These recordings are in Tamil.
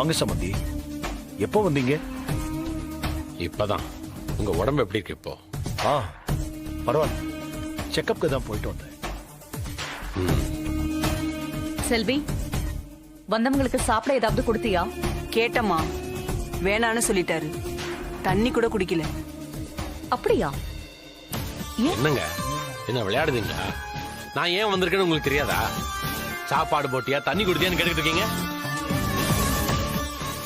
வாங்க சம்பந்தி, எப்போ வந்தீங்க? இப்பதான். உங்க உடம்பு எப்படி இருக்கு இப்போ? பரவாயில்ல, செக்கப்க்கு தான் போயிட்டு வந்தேன். செல்வி, வந்தவங்களுக்கு சாப்பிட ஏதாவது கொடுத்தியா? கேட்டம்மா, வேணான்னு சொல்லிட்டாரு. தண்ணி கூட குடிக்கல. அப்படியா? என்னங்க என்ன விளையாடுதுங்களா? நான் ஏன் வந்திருக்கேன்னு உங்களுக்கு தெரியாதா? சாப்பாடு போட்டியா தண்ணி குடுத்தியான்னு கேட்டுக்கிட்டு இருக்கீங்க.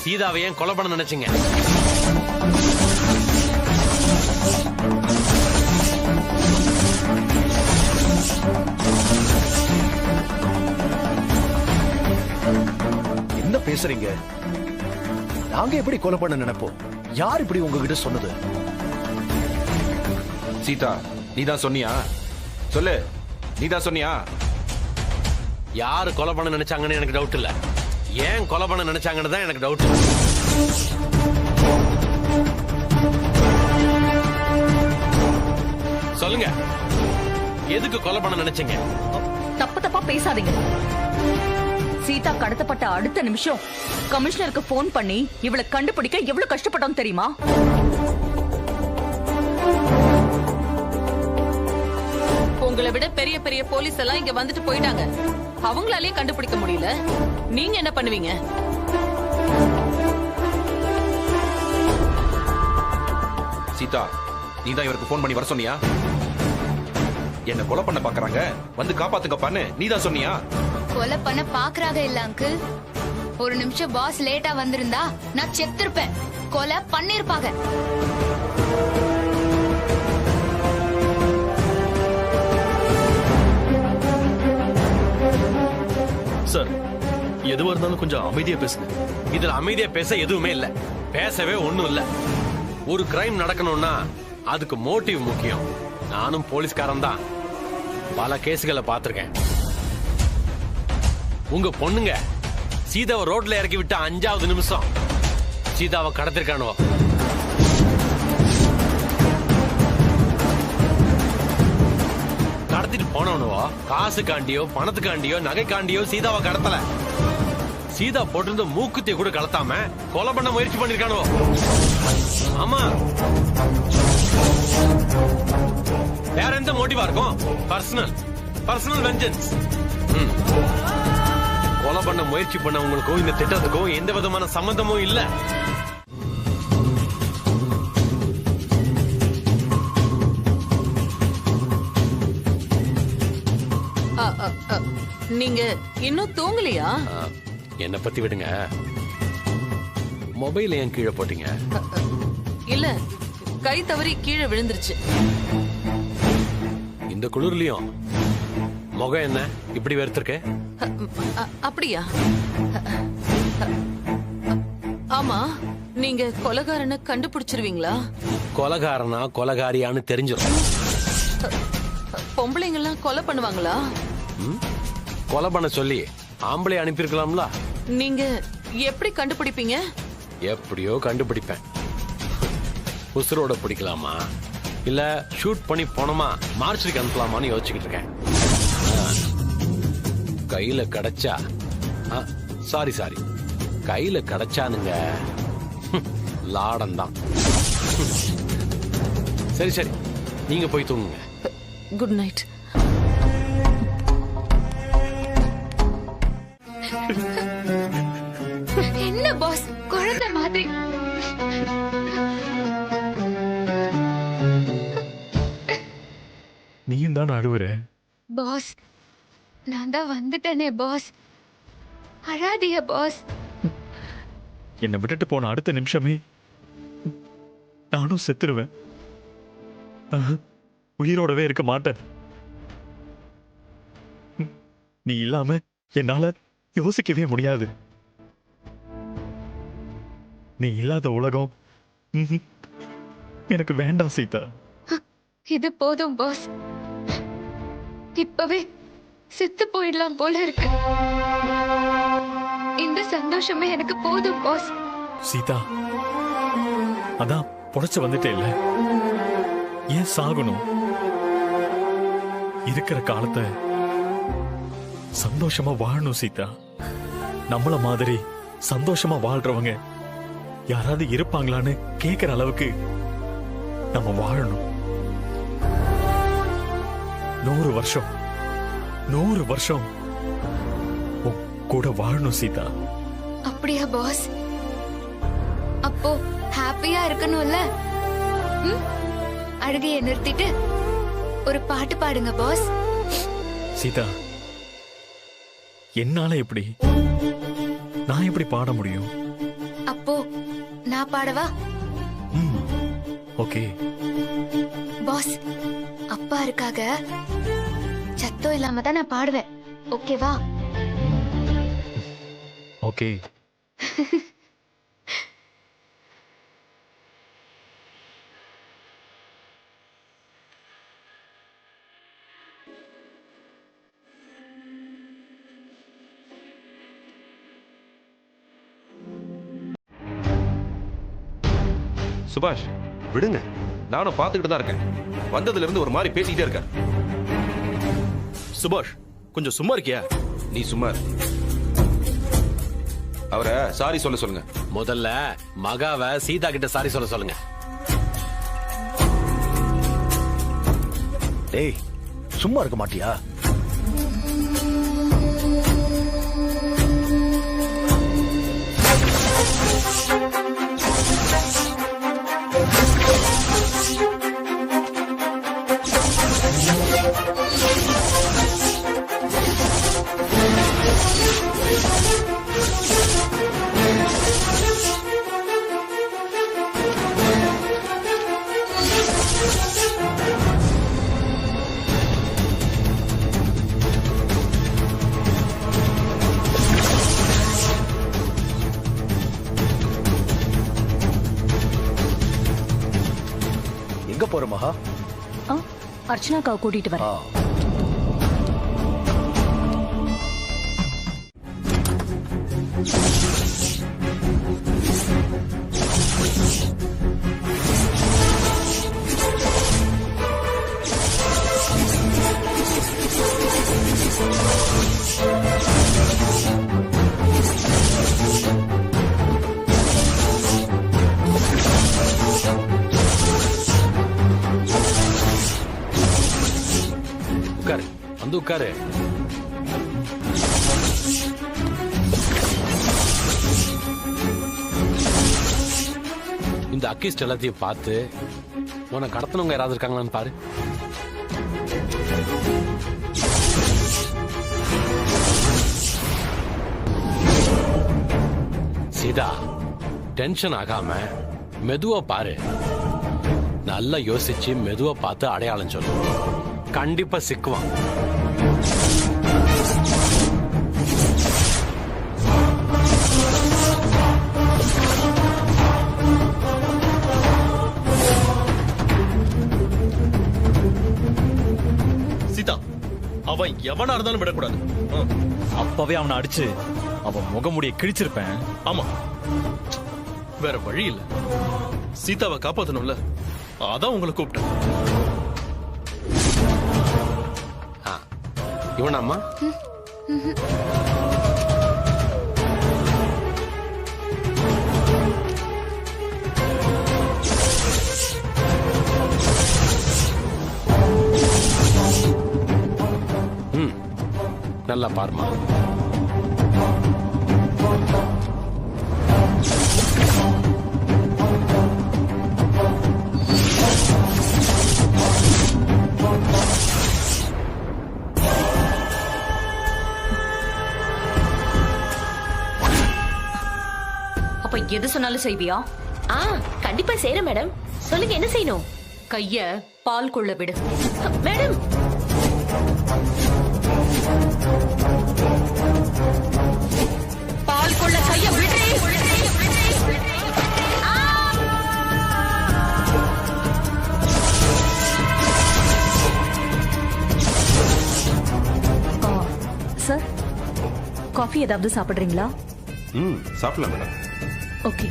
சீதாவை ஏன் கொலை பண்ண நினைச்சீங்க? என்ன பேசுறீங்க? நாங்க எப்படி கொலை பண்ண நினைப்போம்? யார் இப்படி உங்ககிட்ட சொன்னது? சீதா, நீதான் சொன்னியா? சொல்லு, நீதான் சொன்னியா? யாரு கொலை பண்ண நினைச்சாங்கன்னு எனக்கு டவுட் இல்ல. ஏன் கொலை பண்ண நினைச்சாங்கன்னு தான் எனக்கு டவுட். சொல்லுங்க, எதுக்கு கொலை பண்ண நினைச்சீங்க? தப்பு தப்பா பேசாதீங்க. சீதா கடத்தப்பட்ட அடுத்த நிமிஷம் கமிஷனருக்கு போன் பண்ணி இவளை கண்டுபிடிக்க எவ்வளவு கஷ்டப்பட்டோம் தெரியுமா? உங்களை விட பெரிய பெரிய போலீஸ் எல்லாம் இங்க வந்துட்டு போயிட்டாங்க. அவங்களாலே கண்டுபிடிக்க முடியல. நீங்க என்ன பண்ணுவீங்க? சீதா, நீதான் இவருக்கு போன் பண்ணி வர சொன்னியா? என்ன கொலை பண்ண பாக்குறாங்க, வந்து காப்பாத்துங்கப்பான்னு நீதான் சொன்னியா? கொலை பண்ண பாக்குறாங்க இல்ல அங்கிள். ஒரு நிமிஷம் பாஸ் லேட்டா வந்திருந்தா நான் செத்திருப்பேன். கொலை பண்ணிருப்பாங்க. சார், எதுவா இருந்தாலும் கொஞ்சம் அமைதியா பேசுங்க. இதுல அமைதியா பேச எதுவுமே இல்ல. பேசவே ஒண்ணும் இல்ல. ஒரு கிரைம் நடக்கணும்னா அதுக்கு மோட்டிவ் முக்கியம். நானும் போலீஸ்காரன் தான். பல கேசுகளை பார்த்திருக்கேன். உங்க பொண்ணுங்க சீதாவை ரோட்ல இறக்கி விட்ட 5வது நிமிஷம் சீதாவை கடத்திருக்கானோ? கடத்திட்டு போனவனுவோ காசுக்காண்டியோ பணத்துக்காண்டியோ நகைக்காண்டியோ சீதாவை கடத்தல. சீதா போட்டிருந்த மூக்குத்திய கூட கலத்தாம கொலை பண்ண முயற்சி பண்ணிருக்கானோ? ஆமா. வேற எந்த மோட்டிவா இருக்கும்? Personal vengeance. கொலை பண்ண முயற்சி பண்ணவங்களுக்கும் இந்த திட்டத்துக்கும் எந்த விதமான சம்பந்தமும் இல்ல. நீங்க இன்னும் தூங்கலையா? என்ன பத்தி விடுங்க. மொபைல் ஏன் கீழே போட்டீங்க? இல்ல, கை தவறி கீழே விழுந்துருச்சு. இந்த குளிர்லயும் முகம் என்ன இப்படி வெறுத்திருக்கு? அப்படியா? ஆமா, நீங்க கொலைகாரனை கண்டுபிடிச்சிருவீங்களா? கொலைகாரனா கொலைகாரியான்னு தெரிஞ்சிடும். பொம்பளைங்க எல்லாம் கொலை பண்ணுவாங்களா? கொலை பண்ண சொல்லி ஆம்பளை அனுப்பியிருக்கலாம்ல. நீங்க எப்படி கண்டுபிடிப்பீங்க? எப்படியோ கண்டுபிடிப்பேன். உசுரோட பிடிக்கலாமா இல்ல ஷூட் பண்ணி போனோமா மார்ச்சுக்கு அனுப்பலாமான்னு யோசிச்சுக்கிட்டு இருக்கேன். கையில கிடைச்சா சாரி கையில கிடைச்சானுங்க லாடம் தான். சரி நீங்க போய் தூங்குங்க. Good night. என்ன பாஸ், குழந்தை மாதிரி. நீயும் தான் அழுவுற. பாஸ், நான் தான் வந்துட்டேனே பாஸ். அழாதிய பாஸ். என்னை விட்டுட்டு போன அடுத்த நிமிஷமே நானும் செத்துருவேன். உயிரோடவே இருக்க மாட்டேன். நீ இல்லாம என்னால யோசிக்கவே முடியாது. நீ இல்லாத உலகம் எனக்கு வேண்டாம் சீதா. இது போதும் பாஸ். இப்பவே செத்து போயிடலாம் போல இருக்கு. இந்த சந்தோஷமே எனக்கு போதும் பாஸ். சீதா, அதான் புடைச்சு வந்துட்டே இல்ல, ஏன் சாகணும்? இருக்கிற காலத்தை சந்தோஷமா வாழணும் சீதா. நம்மள மாதிரி சந்தோஷமா வாழ்றவங்க யாராவது இருப்பாங்களான்னு கேக்குற அளவுக்கு நம்ம வாழணும். 100 வருஷம் 100 வருஷம் உன் கூட வாழணும் சீதா. அப்படியா பாஸ்? அப்போ ஹாப்பியா இருக்கணும்ல? அழுகையை நிறுத்திட்டு ஒரு பாட்டு பாடுங்க பாஸ். சீதா, என்னால எப்படி நான் எப்படி பாட முடியும்? அப்போ நான் பாடவா? ஓகே பாஸ், அப்பா இருக்காக சத்தம் இல்லாம தான் நான் பாடுவேன். ஓகேவா? ஓகே. சுபாஷ் விடுங்க, நானும் பார்த்துக்கிட்டு தான் இருக்கேன். வந்ததுல இருந்து ஒரு மாதிரி பேசிக்கிட்டே இருக்க. சுபாஷ், கொஞ்சம் சும்மா இருக்கியா? நீ சும்மா இரு. அவரை சாரி சொல்ல சொல்லுங்க. முதல்ல மகாவை சீதா கிட்ட சாரி சொல்ல சொல்லுங்க. டேய், சும்மா இருக்க மாட்டியா? எங்க போற மகா? அர்ச்சனாக்காவை கூட்டிட்டு வரேன். உட்காரு, வந்து உட்காரு. இந்த அக்கிஸ்ட் எல்லாத்தையும் பார்த்து உனக்கு கடத்தினவங்க யாராவது இருக்காங்களான்னு பாரு. சீதா, டென்ஷன் ஆகாம மெதுவா பாரு. நல்லா யோசிச்சு மெதுவா பார்த்து அடையாளம் சொல்லு. கண்டிப்பா சிக்குவான். சீதா, அவன் எவனா இருந்தாலும் விடக்கூடாது. அப்பவே அவனை அடிச்சு அவன் முகமுடிய கிழிச்சிருப்பேன். ஆமா, வேற வழி இல்ல. சீதாவை காப்பாத்தணும்ல, அதான் உங்களை கூப்பிட்டேன். இவனாம்மா? நல்லா பாருமா. அப்ப எது சொன்னாலும் செய்வியா? கண்டிப்பா செய்யறேன் மேடம். சொல்லுங்க, என்ன செய்யணும்? கைய பால் கொள்ள விடு மேடம். பால் கொள்ள கைய விடு. சார், காஃபி ஏதாவது சாப்பிடுறீங்களா? சாப்பிடலாம் மேடம். ஓகே.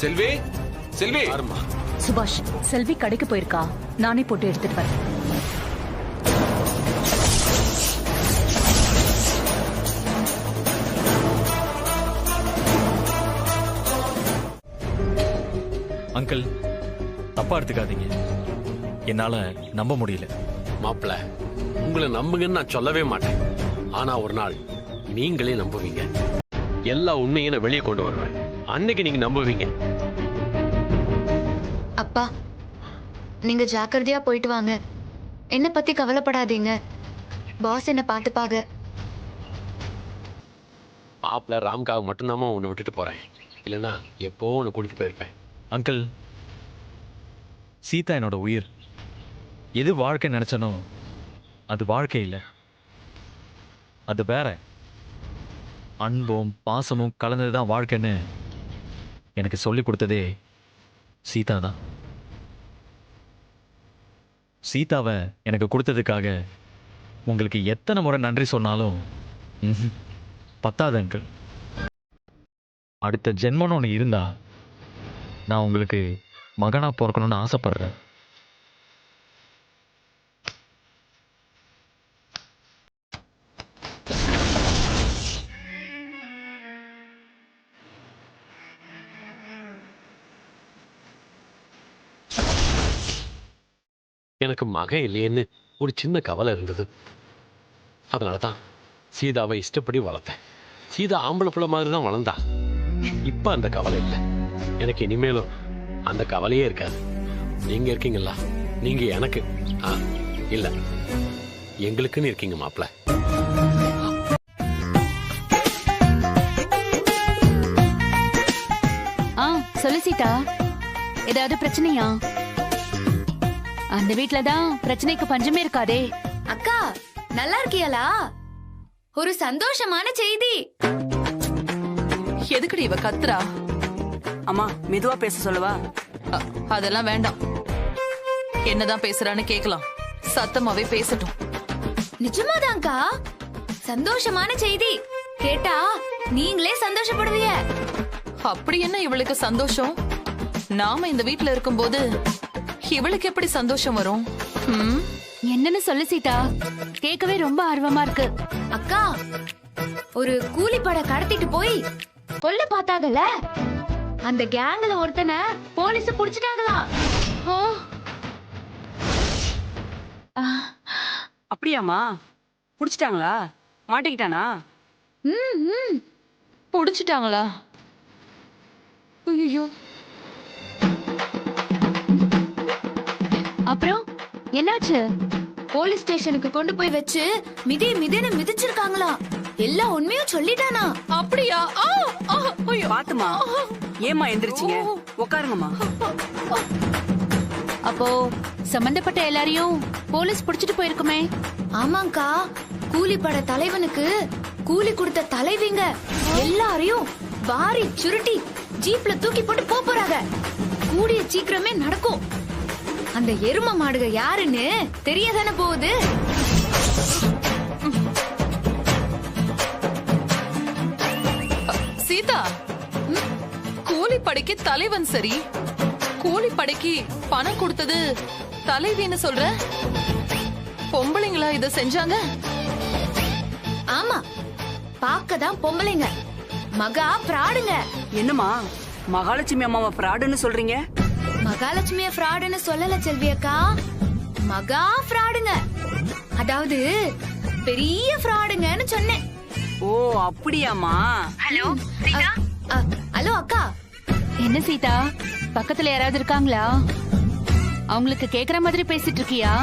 செல்வி, செல்வி. சுபாஷ், செல்வி கடைக்கு போயிருக்கா. நானே போட்டு எடுத்துட்டு வரேன். அங்கிள் தப்பா எடுத்துக்காதீங்க, என்னால நம்ப முடியல. மாப்பிள, உங்களை நம்புங்கன்னு நான் சொல்லவே மாட்டேன். ஆனா ஒரு நாள் நீங்களே நம்புவீங்க. எல்லா உண்மையும் நான் வெளியே கொண்டு வருவேன். அன்னைக்கு நீங்க நம்புவீங்க. அப்பா, நீங்க ஜாக்கிரதையா போயிட்டு வாங்க. என்ன பத்தி கவலைப்படாதீங்க. பாஸ் என்ன பார்த்துப்பாங்க. மாப்பிள, ராம்காக மட்டும்தாம்மா உன்னை விட்டுட்டு போறேன். இல்லைன்னா எப்போ உன்னை கூட்டிட்டு போயிருப்பேன். அங்கிள், சீதா என்னோட உயிர். எது வாழ்க்கை நினைச்சனோ அது வாழ்க்கை இல்லை, அது வேற. அன்பும் பாசமும் கலந்ததுதான் வாழ்க்கைன்னு எனக்கு சொல்லி கொடுத்ததே சீதா தான். சீதாவை எனக்கு கொடுத்ததுக்காக உங்களுக்கு எத்தனை முறை நன்றி சொன்னாலும் பத்தாது அங்கிள். அடுத்த ஜென்மன்னு ஒன்று இருந்தா நான் உங்களுக்கு மகனா பிறக்கணும்னு ஆசைப்படுறேன். எனக்கு மகன் இல்லையேன்னு ஒரு சின்ன கவலை இருந்தது. அதனால தான் சீதாவை இஷ்டப்படி வளர்த்தேன். சீதா ஆம்பளை பிள்ளை மாதிரி தான் வளர்ந்தா. இப்ப அந்த கவலை இல்லை. எனக்கு இனிமேலும் அந்த கவலையே இருக்காது. நீங்க இருக்கீங்களா, நீங்க எனக்கு இல்ல எங்களுக்குன்னு இருக்கீங்க மாப்பிள்ள. சொல்லு சீதா, ஏதாவது பிரச்சனையா? அந்த வீட்லதான் பிரச்சனைக்கு பஞ்சமே இருக்காதே. அக்கா, நல்லா இருக்கியாளா? ஒரு சந்தோஷமான செய்தி. எதுக்குடி இவ கத்துறா? அம்மா, மெதுவா பேச சொல்லவா? அதெல்லாம் வேண்டாம். என்னதான் பேசுறான்னு கேக்கலாம். சத்தமாவே பேசட்டும். நிஜமாதான்க்கா, சந்தோஷமான செய்தி. கேட்டா நீங்களே சந்தோஷப்படுவீங்க. அப்படி என்ன இவளுக்கு சந்தோஷம்? நாம இந்த வீட்ல இருக்கும்போது இவளுக்கு எப்படி சந்தோஷம் வரும்? என்னன்னு சொல்லு சீதா, கேட்கவே ரொம்ப ஆர்வமா இருக்கு. அக்கா, ஒரு கூலிப்பட கடத்திட்டு போய் கொல்ல பார்த்தாங்கல்ல, அந்த கேங்ல ஒருத்தனை போலீஸ் புடிச்சிட்டாங்களாம். அப்படியாமா? புடிச்சிட்டாங்களா? மாட்டிக்கிட்டானா? புடிச்சிட்டாங்களா? ஐயோ, அப்புறம் என்னாச்சு? போலீஸ் ஸ்டேஷனுக்கு கொண்டு போய் வச்சு மிதின்னு மிதிச்சிருக்காங்களா? எல்லா உண்மையும் சொல்லிட்டானா? அப்படியா? பாத்துமா, ஏமா எந்திரிச்சிங்க? உட்காருங்கம்மா. அப்போ சம்பந்தப்பட்ட எல்லாரையும் போலீஸ் புடிச்சிட்டு போயிருக்குமே? ஆமாங்கா, கூலிப்பட தலைவனுக்கு கூலி கொடுத்த தலைவிங்க எல்லாரையும் வாரி சுருட்டி ஜீப்ல தூக்கி போட்டு போறாங்க. கூடிய சீக்கிரமே நடக்கும். அந்த எரும மாடுக யாருன்னு தெரியதானே போகுது. சீதா, கூலிப்படைக்கு தலைவன் சரி, கூலிப்படைக்கு பணம் கொடுத்தது தலைவின்னு சொல்ற? பொம்பளைங்களா இத செஞ்சாங்க? ஆமா, பாக்கதான் பொம்பளைங்க, மகா பிராடுங்க. என்னம்மா, மகாலட்சுமி அம்மாவை பிராடுன்னு சொல்றீங்க? மகாலட்சுமிய ஃப்ராடுன்னு சொல்லல செல்வி அக்கா, மகா ஃப்ராடுங்க. அதாவது பெரிய ஃப்ராடுங்கன்னு சொன்னேன். ஓ, அப்படியாமா? ஹலோ ஹலோ அக்கா. என்ன சீதா, பக்கத்துல யாராவது இருக்காங்களா? அவங்களுக்கு கேக்குற மாதிரி பேசிட்டு இருக்கியா?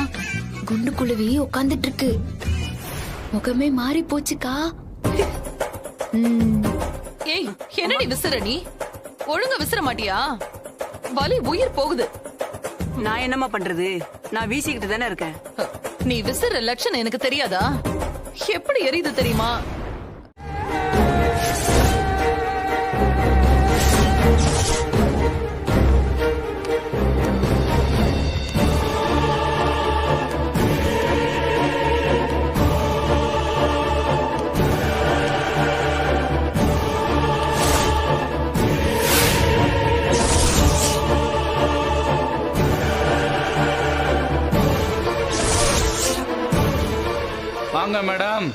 குண்டு குழுவி உட்கார்ந்துட்டு இருக்கு. முகமே மாறி போச்சுக்கா. ஏய், என்னடி விசிற நீ? ஒழுங்கா விசிற மாட்டியா? வலி உயிர் போகுது. நான் என்னம்மா பண்றது? நான் வீசிக்கிட்டு தானே இருக்கேன். நீ விசிற லட்சணம் எனக்கு தெரியாதா? எப்படி எரியுது தெரியுமா? வாங்க மேடம்.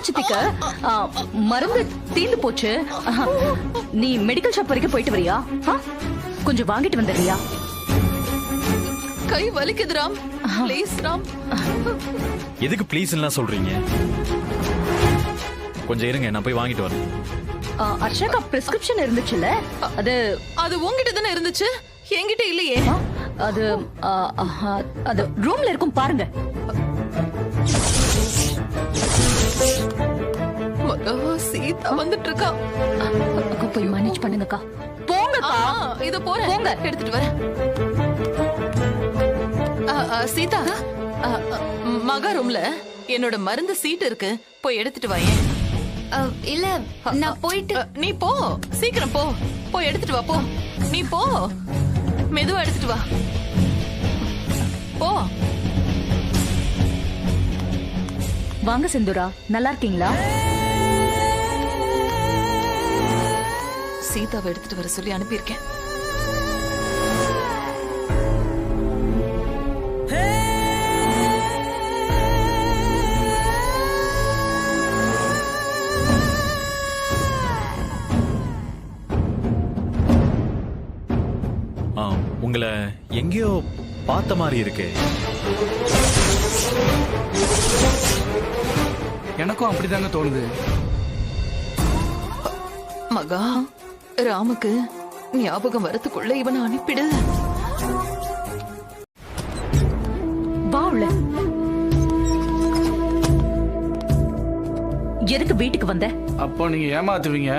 சித்திக்கு மருந்து தீந்து போச்சு. நீ மெடிக்கல் ஷாப் வரைக்கும் போயிட்டு வரியா? கொஞ்சம் வாங்கிட்டு வந்துடுறியா? கை வலிக்குது ராம், ப்ளீஸ் ராம். எதுக்கு ப்ளீஸ் எல்லாம் சொல்றீங்க? கொஞ்சம் இருங்க, நான் போய் வாங்கிட்டு வரேன். அர்ஷாக்கா பிரிஸ்கிரிப்ஷன் இருந்துச்சுல்ல, அது உங்ககிட்ட தானே இருந்துச்சு, என்கிட்ட இல்லையே. அது அது ரூம்ல இருக்கும், பாருங்க. மகா, சீதா வந்துட்டு இருக்கா. அக்கா போய் மேனேஜ் பண்ணுங்கக்கா. போங்கக்கா. இது போறேன், போங்க. எடுத்துட்டு வரேன். சீதா, மகா ரூம்ல என்னோட மருந்து சீட் இருக்கு, போய் எடுத்துட்டு வாயேன். இல்ல, நான் போயிட்டு. நீ போ, சீக்கிரம் போ, போய் எடுத்துட்டு வா. போ, நீ போ, மெதுவா எடுத்துட்டு வா. போ. வாங்க செந்துரா, நல்லா இருக்கீங்களா? சீதாவை எடுத்துட்டு வர சொல்லி அனுப்பியிருக்கேன். உங்களை எங்கேயோ பார்த்த மாதிரி இருக்கு. எனக்கும் அப்படிதாங்க தோணுது. மகா, ராமுக்கு ஞாபகம் வரத்துக்குள்ள இவனை அனுப்பிடு. பாவுல எதுக்கு வீட்டுக்கு வந்த? அப்போ நீங்க ஏமாத்துவீங்க,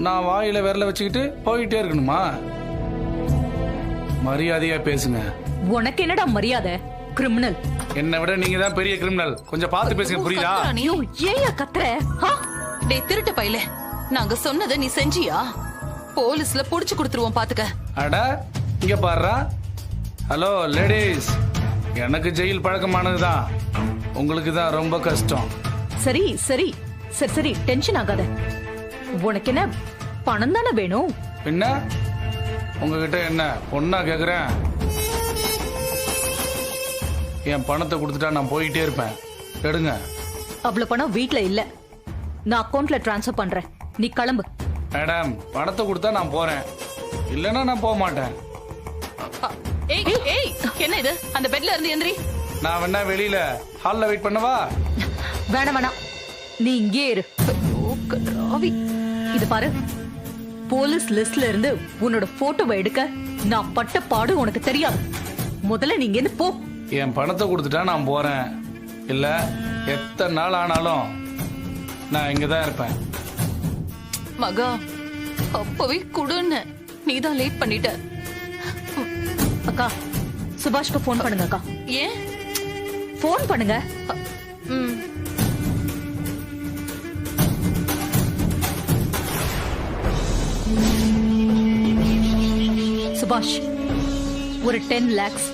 நான் வாயில விரல வச்சுக்கிட்டு போயிட்டே இருக்கணுமா? மரியாதையா பேசுங்க. உனக்கு என்னடா மரியாதை? கிரிமினல். என்னை விட நீங்க தான் பெரிய கிரிமினல். கொஞ்சம் பார்த்து பேசுங்க, புரியுதா? ஏயா கத்துற? டேய் திருட்டு பையல, நாங்க சொன்னதை நீ செஞ்சியா? போலீஸ்ல புடிச்சு கொடுத்துருவோம், பாத்துக்க. அட இங்க பாருடா. ஹலோ லேடிஸ், எனக்கு ஜெயில் பழக்கமானதுதான், உங்களுக்கு தான் ரொம்ப கஷ்டம். சரி சரி சரி சரி, டென்ஷன் ஆகாத. உனக்கு என்ன பணம் தானே வேணும்? என்ன உங்ககிட்ட என்ன பொண்ணா கேக்குறேன்? என் பணத்தை கொடுத்துட்டா நான் போயிட்டே இருப்பேன். எடுங்க. அவ்வளவு பணம் வீட்ல இல்ல, நான் அக்கவுண்ட்ல டிரான்ஸ்ஃபர் பண்றேன். நீ கிளம்பு. மேடம், பணத்தை கொடுத்தா நான் போறேன், இல்லைன்னா நான் போக மாட்டேன். ஏய் ஏய், என்ன இது? அந்த பெட்ல இருந்து எந்திரி. நான் வேணா வெளியில ஹால்ல வெயிட் பண்ணவா? வேணாம் வேணாம், நீ இங்கே இரு. இது பாரு, போலீஸ் லிஸ்ட்ல இருந்து உன்னோட போட்டோவை எடுக்க நான் பட்ட பாடு உனக்கு தெரியாது. முதல்ல நீங்க இருந்து போ. என் பணத்தை கொடுத்துட்டா நான் போறேன், இல்ல எத்தனை நாள் ஆனாலும் நான் இங்கதான் இருப்பேன். மகா, அப்பவே குடுன்னு நீதான் லேட் பண்ணிட்ட. அக்கா, சுபாஷ்க்கு போன் பண்ணுங்க. அக்கா, ஏன் போன் பண்ணுங்க. சுபாஷ், ஒரு 10 lakhs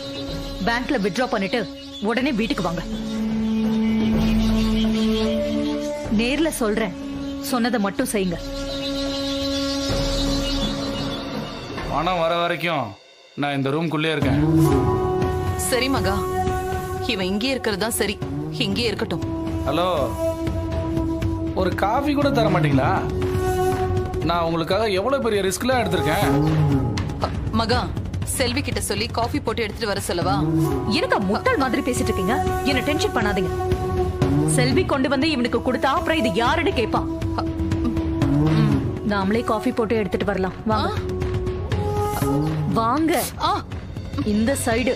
பேங்க்ல வித்ட்ரா பண்ணிட்டு உடனே வீட்டுக்கு வாங்க. நேர்ல சொல்றேன், சொன்னதை மட்டும் செய்யுங்க. பணம் வர வரைக்கும் நான் இந்த ரூம்குள்ளே இருக்கேன். சரி மகா, இவன் இங்கே இருக்கிறதா சரி, இங்கே இருக்கட்டும். ஹலோ, ஒரு காஃபி கூட தர மாட்டீங்களா? நான் உங்களுக்காக எவ்வளவு பெரிய ரிஸ்க்லாம் எடுத்திருக்கேன். மகா, செல்வி கிட்ட சொல்லி காஃபி போட்டு எடுத்துட்டு வர சொல்லவா? எனக்கு முட்டாள் மாதிரி பேசிட்டு இருக்கீங்க, என்ன டென்ஷன் பண்ணாதீங்க. செல்வி கொண்டு வந்து இவனுக்கு கொடுத்தா அப்புறம் இது யாருன்னு கேட்பான். நாமளே காஃபி போட்டு எடுத்துட்டு வரலாம். வாங்க வாங்க, இந்த சைடு.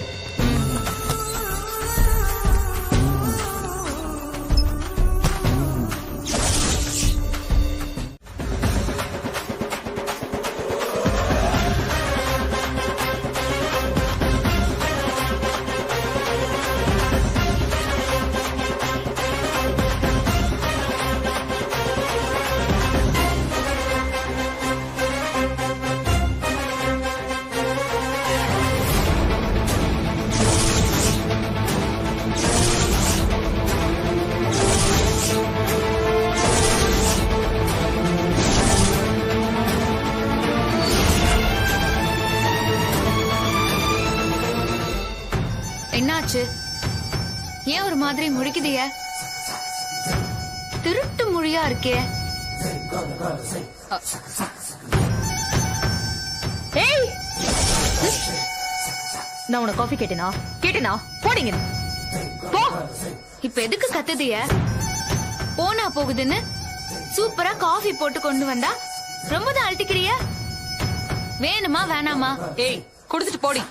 என்னாச்சு? ஏன் ஒரு மாதிரி முழிக்குதிய? திருட்டு மொழியா இருக்கே. ஏய், நான் உனக்கு காஃபி கேட்டேனா போடிங்க போ. இப்ப எதுக்கு கத்துதிய? போனா போகுதுன்னு சூப்பரா காஃபி போட்டு கொண்டு வந்தா ரொம்ப தான் அழட்டிக்கிறிய. வேணுமா வேணாமா? ஏய் குடுத்துட்டு போடி.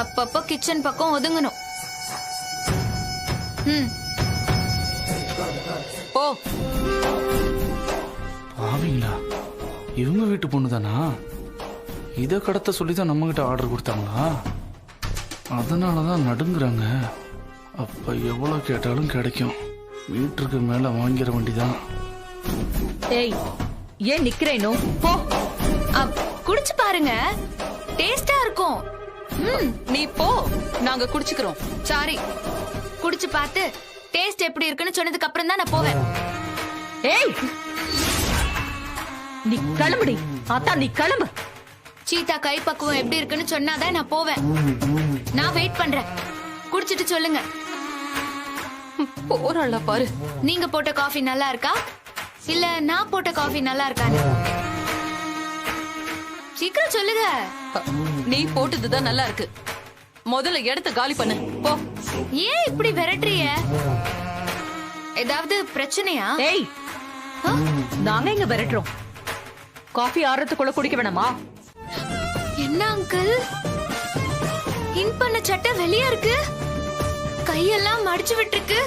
அப்பப்போ கிச்சன் பக்கம் ஒதுங்கணும். போ. பாவீங்களா, இவங்க வீட்டு பொண்ணு தானா? இதை கடத்த சொல்லி தான் நம்ம கிட்ட ஆர்டர் கொடுத்தாங்களா? அதனாலதான் நடுங்குறாங்க. அப்ப எவ்வளவு கேட்டாலும் கிடைக்கும். மீட்டருக்கு மேல வாங்கிற வண்டிதான். ஏய், ஏன் நிக்கிறேனோ? போ. குடிச்சு பாருங்க, டேஸ்டா இருக்கும். நீ போ, நாங்க குடிச்சுக்கிறோம். சாரி, குடிச்சு பார்த்து டேஸ்ட் எப்படி இருக்குன்னு சொன்னதுக்கு அப்புறம் தான் நான் போவேன். ஏய், நீ கிளம்புடி. அத்தா நீ கிளம்பு. சீதா கை பக்குவம் எப்படி இருக்குன்னு சொன்னாதான் நான் போவேன். நான் வெயிட் பண்றேன். குடிச்சிட்டு சொல்லுங்க. போறாளா பாரு. நீங்க போட்ட காஃபி நல்லா இருக்கா இல்ல நான் போட்ட காஃபி நல்லா இருக்கான்னு சீக்கிரம் சொல்லுங்க. நீ போட்டதுதான் நல்லா இருக்கு. முதல்ல இடத்த காலி பண்ணு. போ. ஏன் இப்படி விரட்டுறிய? ஏதாவது பிரச்சனையா? ஏய், நாங்க இங்க விரட்டுறோம். காஃபி ஆறதுக்குள்ள குடிக்க வேணாமா? என்ன அங்கிள், இன் பண்ண சட்டை வெளியா இருக்கு, கையெல்லாம் மடிச்சு விட்டுருக்கு,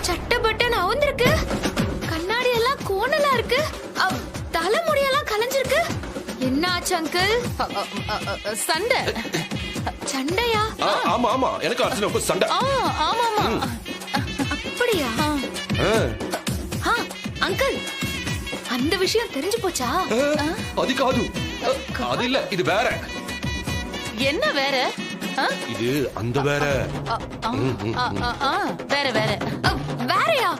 சட்டை பட்டன் அவுந்திருக்கு, கண்ணாடி எல்லாம் கோணலா இருக்கு, தலைமுடியெல்லாம் கலைஞ்சிருக்கு. என்ன ஆச்சு அங்கிள்? சண்டை. சண்டையா? ஆமா ஆமா, எனக்கு அர்ச்சனை சண்டை. ஆமா ஆமா. அப்படியா? அங்கிள், அந்த விஷயம் தெரிஞ்சு போச்சா? அது காது. அது இல்ல, இது வேற. என்ன வேற? இது அந்த வேற. வேற வேற. வேறயா?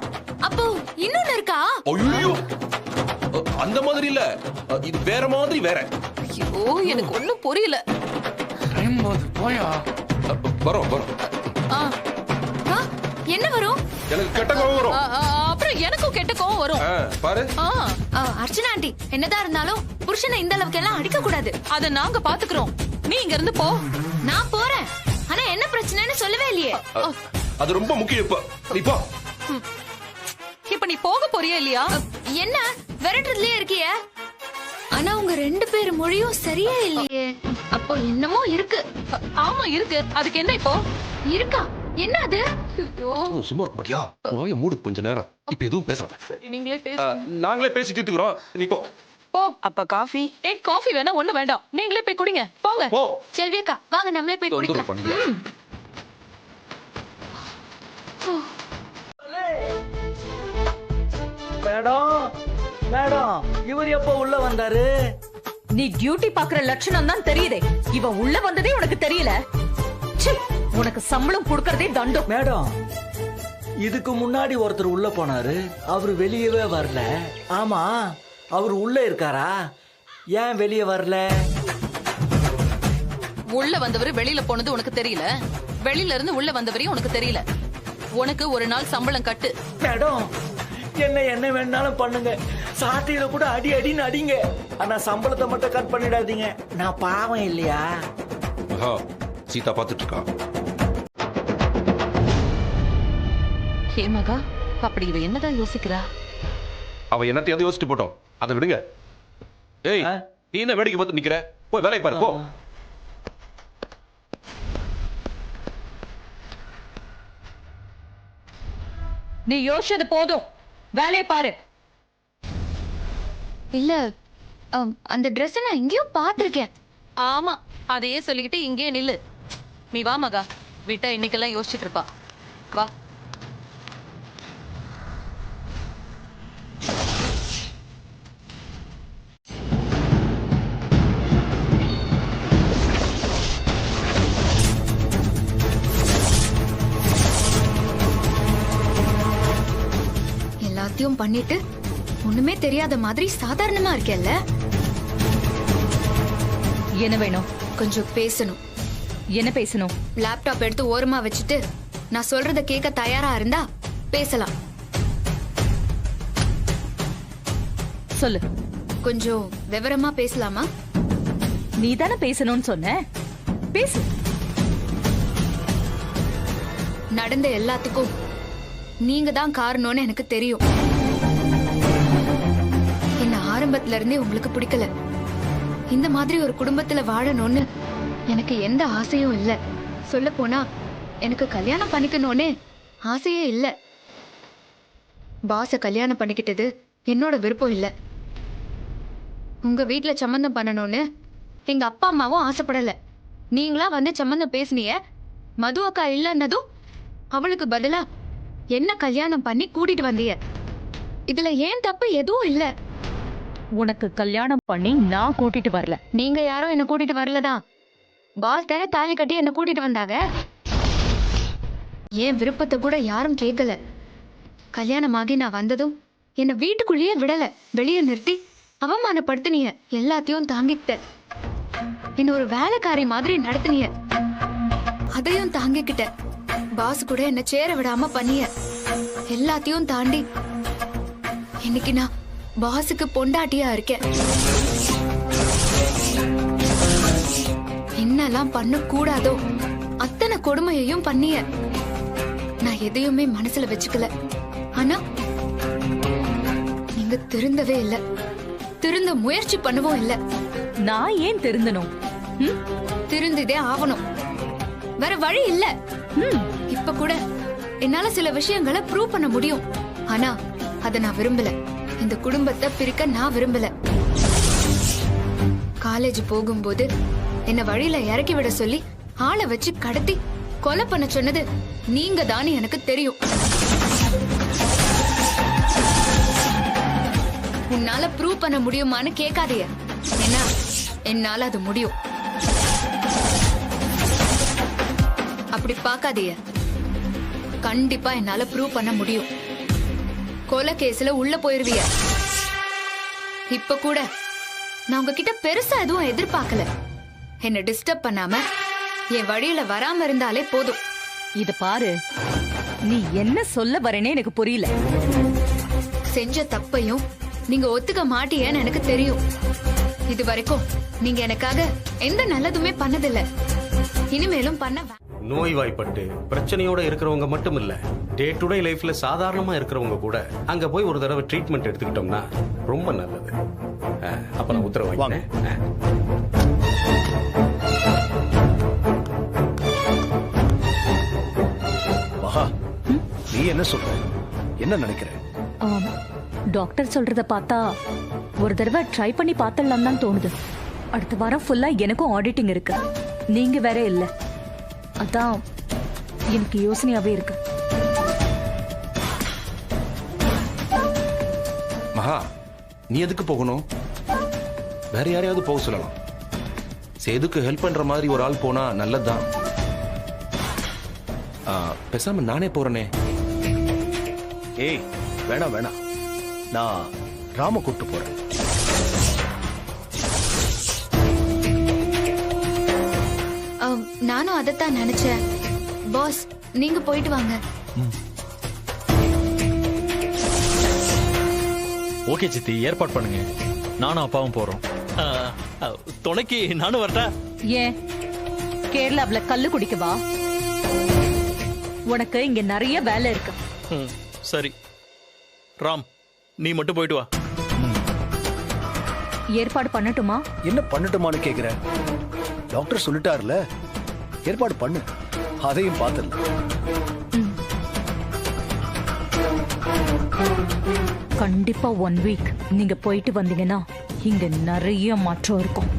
அப்போ இன்னொன்னு இருக்கா? ஐயோ, அந்த மாதிரி இல்ல, இது வேற மாதிரி வேற. ஐயோ, எனக்கு ஒண்ணும் புரியல. டைம் போயா. வரும் வரும். என்ன வரும்? எனக்கு கெட்ட கோவம் வரும். அப்புறம் எனக்கும் கெட்ட கோவம் வரும். பாரு. அர்ச்சனா ஆண்டி, என்னதான் இருந்தாலும் புருஷனை இந்த அளவுக்கு எல்லாம் அடிக்க கூடாது. அத நாங்க பாத்துக்கிறோம். நீ இங்க இருந்து போ. நான் போறேன். ஆனா என்ன பிரச்சனைன்னு சொல்லவே இல்லையே. அது ரொம்ப முக்கியம். இப்ப நீ போ. இப்ப நீ போக போறியா இல்லையா? என்ன விரட்டுறதுலயே இருக்கிய? ஆனா உங்க ரெண்டு பேர் மொழியும் சரியே இல்லையே. அப்போ என்னமோ இருக்கு. ஆமா இருக்கு. அதுக்கு என்ன இப்போ? இருக்கா? என்ன அது? சும்மா பாத்தியா, வாய மூடு கொஞ்ச நேரம். இப்ப எதுவும் பேசாத. நீங்களே பேசு. நாங்களே பேசி தீர்த்துக்கிறோம். நீ போ. போ. அப்ப காஃபி? ஏய், காஃபி வேணா ஒண்ணு வேண்டாம். நீங்களே போய் குடிங்க. போங்க. போ. செல்வியக்கா, வாங்க நம்மளே போய் குடிக்கலாம். மேடம், இவர் எப்ப உள்ள வந்தாரு? நீ டியூட்டி பாக்குற லட்சணம் தான் தெரியுதே. இவன் உள்ள வந்ததே உனக்கு தெரியல. உனக்கு சம்பளம் கொடுக்கறதே தண்டம். மேடம், இதுக்கு முன்னாடி ஒருத்தர் உள்ள போனாரு, அவரு வெளியவே வரல. ஆமா, அவர் உள்ள இருக்காரா? ஏன் வெளியே வரல? உள்ள வந்தவர் வெளியில போனது உனக்கு தெரியல, வெளியில இருந்து உள்ள வந்தவரையும் உனக்கு தெரியல. உனக்கு ஒரு நாள் சம்பளம் கட்டு. மேடம், என்ன வேணாலும் பண்ணுங்க, சாட்டையில கூட அடி அடின்னு அடிங்க, ஆனா சம்பளத்தை மட்டும் கட் பண்ணிடாதீங்க. நான் பாவம் இல்லையா? சீதா பாத்துட்டு இருக்கா. ஹே மகா, அப்படி இவ என்னதான் யோசிக்கிறா? அவ என்னத்தையாவது யோசிச்சுட்டு போட்டோம், அதை விடுங்க. ஏய், நீ என்ன வேடிக்கை பார்த்து நிக்கிற? போய் வேலையை பாரு, போ. நீ யோசிச்சது போதும், வேலையை பாரு. இல்ல, அந்த ட்ரெஸ் நான் எங்கேயோ பாத்திருக்கேன். ஆமா, அதையே சொல்லிக்கிட்டு இங்கே நில்லு. நீ வா மகா, விட்டா இன்னைக்கெல்லாம் யோசிச்சுட்டு இருப்பா. வா. எல்லாத்தையும் பண்ணிட்டு ஒண்ணுமே தெரியாத மாதிரி சாதாரணமா இருக்கேல்ல. என்ன வேணும்? கொஞ்சம் பேசணும். என்ன பேசணும்? லேப்டாப் எடுத்து ஓரமா வச்சுட்டு நான் சொல்றத கேட்க தயாரா இருந்தா பேசலாம். சொல்லு. கொஞ்சம் விவரமா பேசலாமா? நீ தானே பேசணும்னு சொன்ன, பேசு. நடந்த எல்லாத்துக்கும் நீங்க தான் காரணம்னு எனக்கு தெரியும். என்ன ஆரம்பத்துல இருந்தே உங்களுக்கு பிடிக்கல. இந்த மாதிரி ஒரு குடும்பத்துல வாழணும்னு எனக்கு எந்த ஆசையும் இல்ல. சொல்ல போனா எனக்கு கல்யாணம் பண்ணிக்கணும்னு ஆசையே இல்ல. பாஸ கல்யாணம் பண்ணிக்கிட்டது என்னோட விருப்பம் இல்ல. உங்க வீட்டுல சம்மந்தம் பண்ணணும்னு எங்க அப்பா அம்மாவும் ஆசைப்படல. நீங்களா வந்து சம்மந்தம் பேசுனீங்க. மது அக்கா இல்லன்னதும் அவளுக்கு பதிலா என்ன கல்யாணம் பண்ணி கூட்டிட்டு வந்தீங்க. இதுல ஏன் தப்பு எதுவும் இல்ல. உனக்கு கல்யாணம் பண்ணி நான் கூட்டிட்டு வரல. நீங்க யாரும் என்ன கூட்டிட்டு வரலதான். பாஸ் தானே தாலி கட்டி என்ன கூட்டிட்டு வந்தாங்க. என் விருப்பத்தை கூட யாரும் கேட்கல. கல்யாணமாகி நான் வந்ததும் என்ன வீட்டுக்குள்ளேயே விடல. வெளியே நிறுத்தி அவமானப்படுத்தினீங்க. எல்லாத்தையும் தாங்கிக்கிட்ட. என்ன ஒரு வேலைக்காரி மாதிரி நடத்தினீங்க. அதையும் தாங்கிக்கிட்ட. பாஸ் கூட என்ன சேர விடாம பண்ணிய. எல்லாத்தையும் தாண்டி இன்னைக்கு நான் பாஸுக்கு பொண்டாட்டியா இருக்கேன். என்னெல்லாம் பண்ண கூடாதோ அத்தனை கொடுமையையும் பண்ணிய. நான் எதையுமே மனசுல வச்சுக்கல. ஆனா நீங்க திருந்தவே இல்ல. திருந்த முயற்சி பண்ணவும் இல்ல. நான் ஏன் திருந்தணும்? திருந்ததே ஆகணும். வேற வழி இல்ல. இப்ப கூட என்னால சில விஷயங்களை ப்ரூவ் பண்ண முடியும். ஆனா அத நான் விரும்பல. இந்த குடும்பத்தை பிரிக்க நான் விரும்பல. காலேஜ் போகும்போது என்ன வழியில இறக்கி விட சொல்லி ஆளை வச்சு கடத்தி கொலை பண்ண சொன்னது நீங்க தானே எனக்கு தெரியும். உன்னால ப்ரூவ் பண்ண முடியுமான்னு கேட்காதீங்க. ஏன்னா என்னால அது முடியும். அப்படி பார்க்காதீங்க. கண்டிப்பா என்னால ப்ரூவ் பண்ண முடியும். கொலை கேஸ்ல உள்ள போயிருவீங்க. இப்ப கூட நான் உங்ககிட்ட பெருசா எதுவும் எதிர்பார்க்கல. என்ன டிஸ்டர்ப் பண்ணாம என் வழியில வராம இருந்தாலே போதும். இது பாரு, நீ என்ன சொல்ல வரேனே எனக்கு புரியல. செஞ்ச தப்பையும் நீங்க ஒத்துக்க மாட்டீங்கன்னு எனக்கு தெரியும். இது வரைக்கும் நீங்க எனக்காக எந்த நல்லதுமே பண்ணதில்ல. இனிமேலும் பண்ண நோய்வாய்ப்பட்டு பிரச்சனையோட இருக்கிறவங்க மட்டும் இல்ல, டே டு டே லைஃப்ல சாதாரணமா இருக்கிறவங்க கூட அங்க போய் ஒரு தடவை ட்ரீட்மெண்ட் எடுத்துக்கிட்டோம்னா ரொம்ப நல்லது. அப்ப நான் உத்தரவு வாங்க. மகா, நீ என்ன சொல்ற? என்ன நினைக்கிற? டாக்டர் சொல்றத பார்த்தா ஒரு தடவை ட்ரை பண்ணி பார்த்தலாம் தான் தோணுது. அடுத்த வாரம் ஃபுல்லா எனக்கும் ஆடிட்டிங் இருக்கு. நீங்க வேற இல்ல. அதான் எனக்கு யோசனையாவே இருக்கு. மகா, நீ எதுக்கு போகணும்? வேற யாரையாவது போக சொல்லலாம். சேதுக்கு ஹெல்ப் பண்ற மாதிரி ஒரு ஆள் போனா நல்லதுதான். பேசாம நானே போறேனே. ஏய், வேணாம் வேணாம். நான் ராம கூட்டு போறேன். நானும் அதைத்தான் நினைச்சேன். பாஸ், நீங்க போயிட்டு வாங்க. ஓகே சித்தி, ஏற்பாடு பண்ணுங்க. நானும் அப்பாவும் போறோம். துணைக்கு நானும் வரட்டா? ஏன் கேரளாவுல கல்லு குடிக்கவா? உனக்கு இங்க நிறைய வேலை இருக்கு. சரி ராம், நீ மட்டும் போயிட்டு வா. ஏற்பாடு பண்ணட்டுமா? என்ன பண்ணட்டுமான்னு கேக்குற? டாக்டர் சொல்லிட்டாருல, ஏற்பாடு பண்ணு. அதையும் பார்த்துடலாம். கண்டிப்பா 1 வீக் நீங்க போயிட்டு வந்தீங்கன்னா இங்க நிறைய மாற்றம் இருக்கும்.